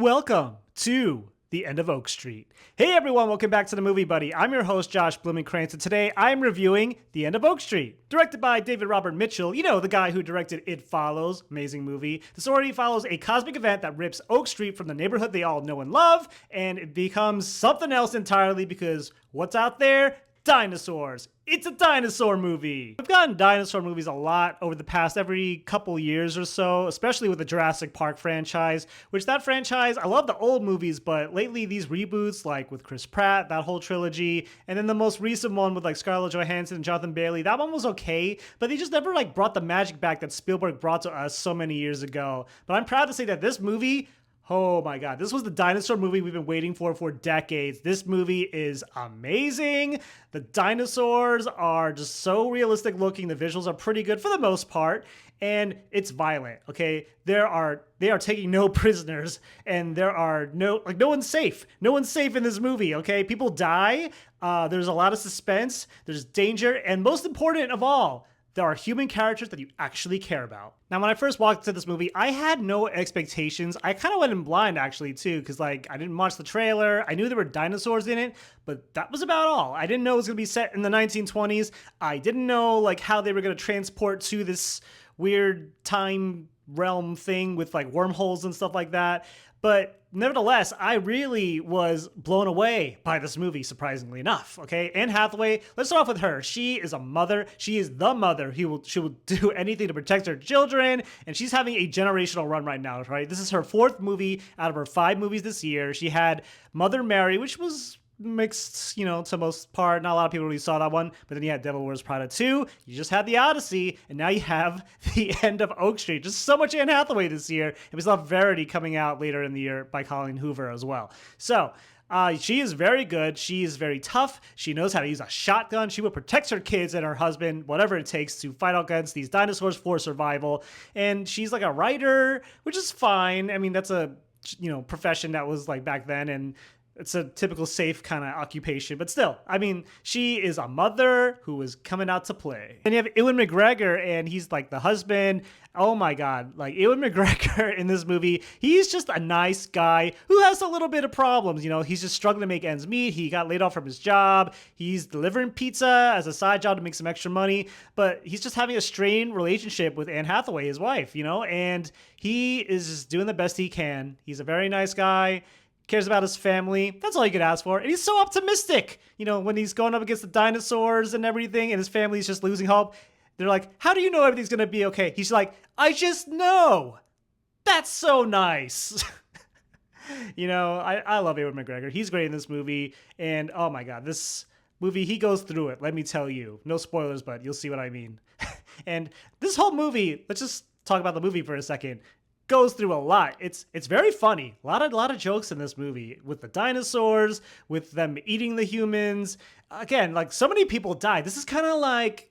Welcome to The End of Oak Street. Hey everyone, welcome back to the Movie Buddy. I'm your host, Josh Blumenkrantz, and today I'm reviewing The End of Oak Street. Directed by David Robert Mitchell, you know, the guy who directed It Follows, amazing movie. The story follows a cosmic event that rips Oak Street from the neighborhood they all know and love, and it becomes something else entirely because what's out there? Dinosaurs. It's a dinosaur movie. We've gotten dinosaur movies a lot over the past every couple years or so, especially with the Jurassic Park franchise, which that franchise, I love the old movies, but lately these reboots, like with Chris Pratt, that whole trilogy, and then the most recent one with like Scarlett Johansson and Jonathan Bailey, that one was okay, but they just never like brought the magic back that Spielberg brought to us so many years ago. But I'm proud to say that this movie, oh my God, this was the dinosaur movie we've been waiting for decades. This movie is amazing. The dinosaurs are just so realistic looking. The visuals are pretty good for the most part. And it's violent, okay? They are taking no prisoners, and no one's safe. No one's safe in this movie, okay? People die. There's a lot of suspense. There's danger. And most important of all, there are human characters that you actually care about. Now, when I first walked into this movie, I had no expectations. I kind of went in blind, actually, too, because, like, I didn't watch the trailer. I knew there were dinosaurs in it, but that was about all. I didn't know it was going to be set in the 1920s. I didn't know, like, how they were going to transport to this weird time realm thing with, like, wormholes and stuff like that. But nevertheless, I really was blown away by this movie, surprisingly enough, okay? Anne Hathaway, let's start off with her. She is a mother. She is the mother. She will do anything to protect her children, and she's having a generational run right now, right? This is her fourth movie out of her 5 movies this year. She had Mother Mary, which was mixed, you know, to most part. Not a lot of people really saw that one. But then you had Devil Wears Prada 2. You just had The Odyssey. And now you have The End of Oak Street. Just so much Anne Hathaway this year. And we still have Verity coming out later in the year by Colleen Hoover as well. So she is very good. She is very tough. She knows how to use a shotgun. She will protect her kids and her husband, whatever it takes to fight against these dinosaurs for survival. And she's like a writer, which is fine. I mean, that's a, you know, profession that was like back then, and it's a typical safe kind of occupation, but still, I mean, she is a mother who is coming out to play. And you have Ewan McGregor, and he's like the husband. Oh my God, like Ewan McGregor in this movie, he's just a nice guy who has a little bit of problems. You know, he's just struggling to make ends meet. He got laid off from his job. He's delivering pizza as a side job to make some extra money, but he's just having a strained relationship with Anne Hathaway, his wife, you know, and he is just doing the best he can. He's a very nice guy. Cares about his family. That's all you could ask for. And he's so optimistic. You know, when he's going up against the dinosaurs and everything, and his family's just losing hope, they're like, how do you know everything's going to be okay? He's like, I just know. That's so nice. You know, I love Ewan McGregor. He's great in this movie. And oh my God, this movie, he goes through it. Let me tell you. No spoilers, but you'll see what I mean. And this whole movie, let's just talk about the movie for a second, goes through a lot. It's very funny. A lot of jokes in this movie with the dinosaurs, with them eating the humans. Again, like so many people die. This is kind of like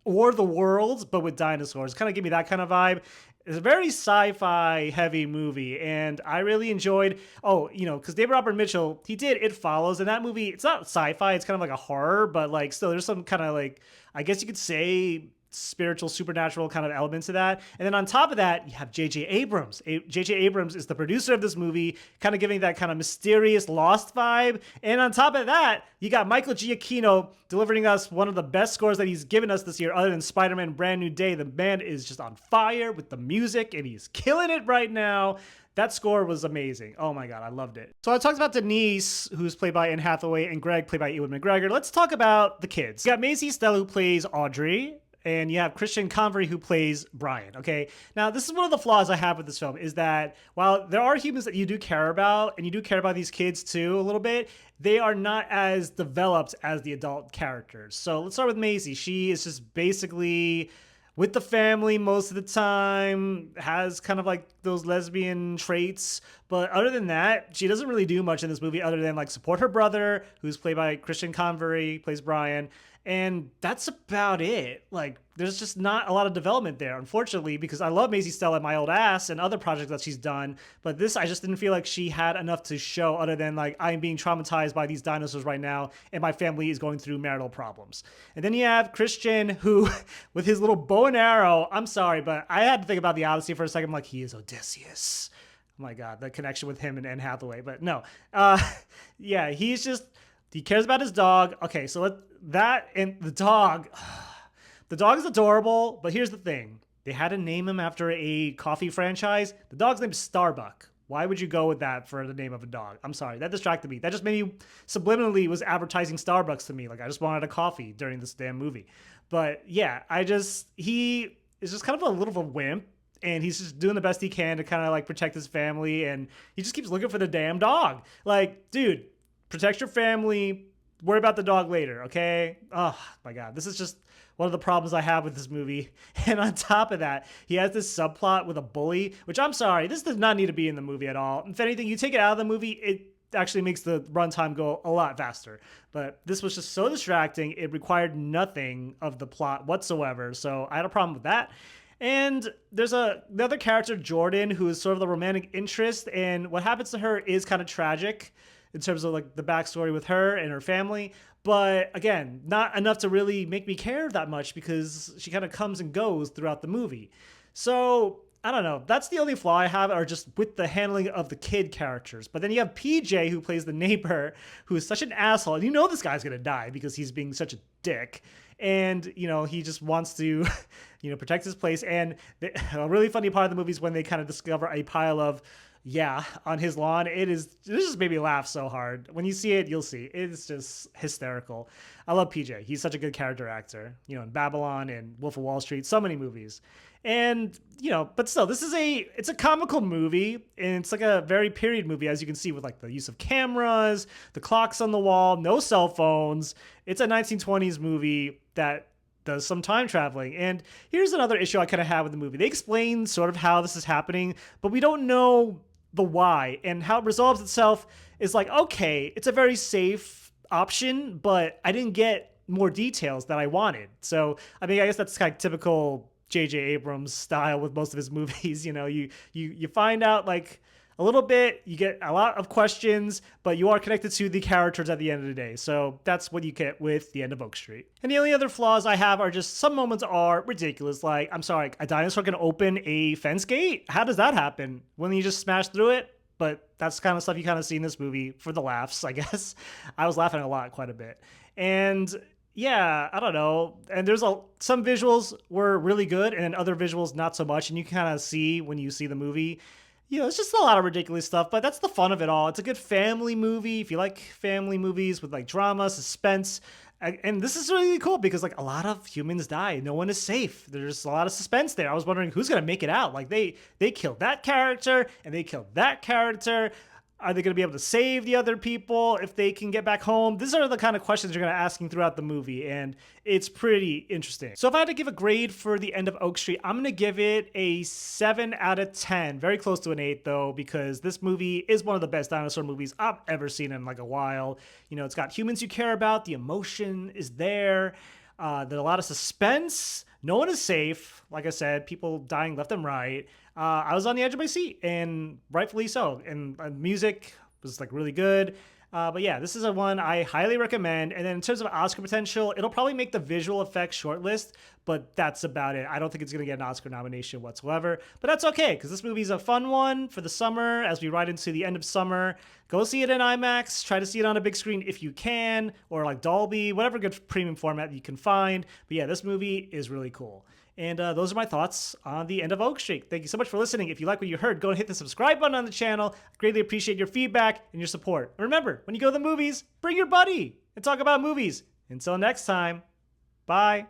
War of the Worlds, but with dinosaurs. Kind of give me that kind of vibe. It's a very sci-fi heavy movie, and I really enjoyed, you know, because David Robert Mitchell, he did It Follows, and that movie, it's not sci-fi, it's kind of like a horror, but like still there's some kind of like, I guess you could say, spiritual, supernatural kind of elements to that. And then on top of that, you have J.J. Abrams. J.J. Abrams is the producer of this movie, kind of giving that kind of mysterious Lost vibe. And on top of that, you got Michael Giacchino delivering us one of the best scores that he's given us this year, other than Spider-Man Brand New Day. The man is just on fire with the music, and he's killing it right now. That score was amazing. Oh my God, I loved it. So I talked about Denise, who's played by Anne Hathaway, and Greg, played by Ewan McGregor. Let's talk about the kids. You got Maisy Stella, who plays Audrey, and you have Christian Convery, who plays Brian, okay? Now, this is one of the flaws I have with this film, is that while there are humans that you do care about, and you do care about these kids too a little bit, they are not as developed as the adult characters. So let's start with Maisy. She is just basically with the family most of the time, has kind of like those lesbian traits. But other than that, she doesn't really do much in this movie other than like support her brother, who's played by Christian Convery, plays Brian. And that's about it. Like, there's just not a lot of development there, unfortunately, because I love Maisy Stella, my old ass, and other projects that she's done. But this, I just didn't feel like she had enough to show other than, like, I'm being traumatized by these dinosaurs right now, and my family is going through marital problems. And then you have Christian, who, with his little bow and arrow, I'm sorry, but I had to think about the Odyssey for a second. I'm like, he is Odysseus. my God, the connection with him and Anne Hathaway. But no, yeah, he cares about his dog. Okay, so that and the dog, the dog is adorable. But here's the thing: they had to name him after a coffee franchise. The dog's name is Starbuck. Why would you go with that for the name of a dog? I'm sorry, that distracted me. That just maybe subliminally was advertising Starbucks to me. Like I just wanted a coffee during this damn movie. But yeah, he is just kind of a little of a wimp. And he's just doing the best he can to kind of like protect his family. And he just keeps looking for the damn dog. Like, dude, protect your family. Worry about the dog later, okay? Oh, my God. This is just one of the problems I have with this movie. And on top of that, he has this subplot with a bully, which I'm sorry, this does not need to be in the movie at all. If anything, you take it out of the movie, it actually makes the runtime go a lot faster. But this was just so distracting. It required nothing of the plot whatsoever. So I had a problem with that. And there's another character, Jordan, who is sort of the romantic interest, and what happens to her is kind of tragic in terms of like the backstory with her and her family. But again, not enough to really make me care that much because she kind of comes and goes throughout the movie. So I don't know. That's the only flaw I have, are just with the handling of the kid characters. But then you have PJ, who plays the neighbor, who is such an asshole. And you know this guy's going to die because he's being such a dick. And, he just wants to, protect his place. And a really funny part of the movie is when they kind of discover a pile of, on his lawn. This just made me laugh so hard. When you see it, you'll see. It's just hysterical. I love PJ. He's such a good character actor, in Babylon and Wolf of Wall Street, so many movies. And, but still, it's a comical movie, and it's like a very period movie, as you can see, with like the use of cameras, the clocks on the wall, no cell phones. It's a 1920s movie that does some time traveling. And here's another issue I kind of have with the movie. They explain sort of how this is happening, but we don't know the why, and how it resolves itself is like, okay, it's a very safe option, but I didn't get more details that I wanted. So, I mean, I guess that's kind of typical J.J. Abrams style with most of his movies. You find out like a little bit, you get a lot of questions, but you are connected to the characters at the end of the day. So that's what you get with The End of Oak Street. And the only other flaws I have are just some moments are ridiculous. Like, I'm sorry, a dinosaur can open a fence gate? How does that happen? Wouldn't you just smash through it? But that's kind of stuff you kind of see in this movie for the laughs, I guess. I was laughing quite a bit. And yeah, I don't know. And there's some visuals were really good and other visuals not so much. And you kind of see when you see the movie, it's just a lot of ridiculous stuff, but that's the fun of it all. It's a good family movie. If you like family movies with like drama, suspense, and this is really cool because like a lot of humans die. No one is safe. There's a lot of suspense there. I was wondering who's going to make it out. Like they killed that character and they killed that character. Are they going to be able to save the other people if they can get back home? These are the kind of questions you're going to asking throughout the movie, and it's pretty interesting. So if I had to give a grade for The End of Oak Street, I'm going to give it a 7 out of 10. Very close to an 8, though, because this movie is one of the best dinosaur movies I've ever seen in like a while. It's got humans you care about. The emotion is there. There's a lot of suspense. No one is safe. Like I said, people dying left and right. I was on the edge of my seat, and rightfully so. And music was like really good. But yeah, this is a one I highly recommend. And then in terms of Oscar potential, it'll probably make the visual effects shortlist, but that's about it. I don't think it's going to get an Oscar nomination whatsoever, but that's okay because this movie is a fun one for the summer as we ride into the end of summer. Go see it in IMAX. Try to see it on a big screen if you can, or like Dolby, whatever good premium format you can find. But yeah, this movie is really cool. And those are my thoughts on The End of Oak Street. Thank you so much for listening. If you like what you heard, go and hit the subscribe button on the channel. I greatly appreciate your feedback and your support. And remember, when you go to the movies, bring your buddy and talk about movies. Until next time, bye.